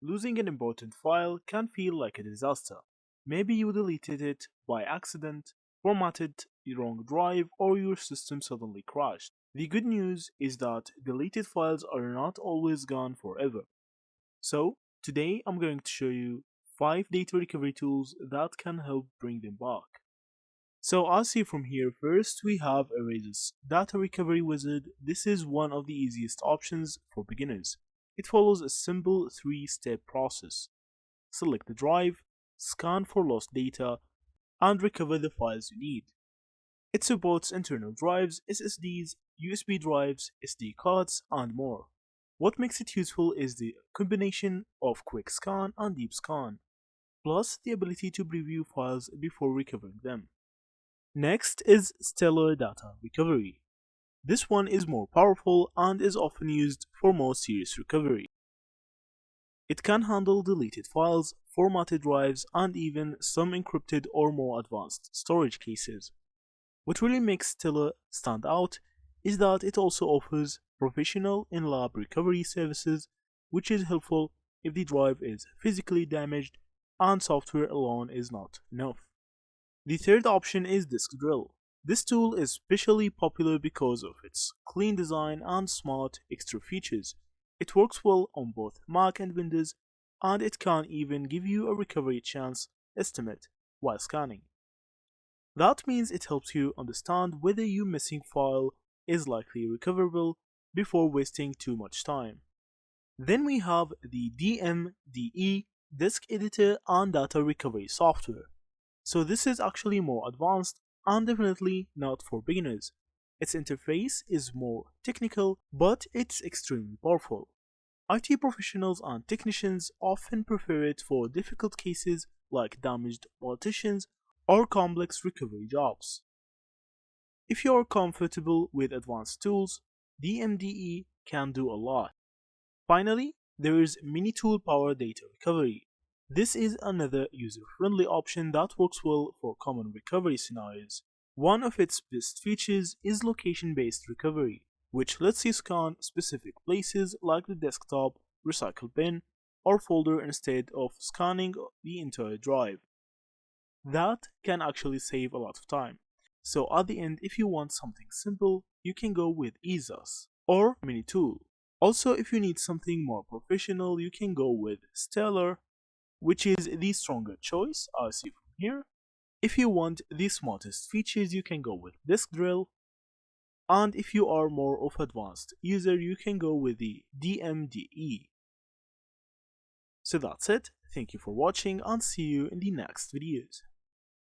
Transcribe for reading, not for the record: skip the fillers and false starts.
Losing an important file can feel like a disaster. Maybe you deleted it by accident, formatted the wrong drive, or your system suddenly crashed. The good news is that deleted files are not always gone forever. So, today I'm going to show you 5 data recovery tools that can help bring them back. So as see from here, first we have EaseUS Data Recovery Wizard. This is one of the easiest options for beginners. It follows a simple 3-step process. Select the drive, scan for lost data, and recover the files you need. It supports internal drives, SSDs, USB drives, SD cards, and more. What makes it useful is the combination of quick scan and deep scan, plus the ability to preview files before recovering them. Next is Stellar Data Recovery. This one is more powerful and is often used for more serious recovery. It can handle deleted files, formatted drives, and even some encrypted or more advanced storage cases. What really makes Stellar stand out is that it also offers professional in-lab recovery services, which is helpful if the drive is physically damaged and software alone is not enough. The third option is Disk Drill. This tool is especially popular because of its clean design and smart extra features. It works well on both Mac and Windows, and it can even give you a recovery chance estimate while scanning. That means it helps you understand whether your missing file is likely recoverable before wasting too much time. Then we have the DMDE Disk Editor and Data Recovery Software. So this is actually more advanced and definitely not for beginners. Its interface is more technical, but it's extremely powerful. IT professionals and technicians often prefer it for difficult cases like damaged partitions or complex recovery jobs. If you are comfortable with advanced tools, DMDE can do a lot. Finally, there is Minitool Power Data Recovery. This is another user-friendly option that works well for common recovery scenarios. One of its best features is location-based recovery, which lets you scan specific places like the desktop, recycle bin, or folder instead of scanning the entire drive. That can actually save a lot of time. So at the end, if you want something simple, you can go with EaseUS or Minitool. Also, if you need something more professional, you can go with Stellar, which is the stronger choice, as you from here. If you want the smartest features, you can go with Disk Drill. And if you are more of advanced user, you can go with the DMDE. So that's it. Thank you for watching and see you in the next videos.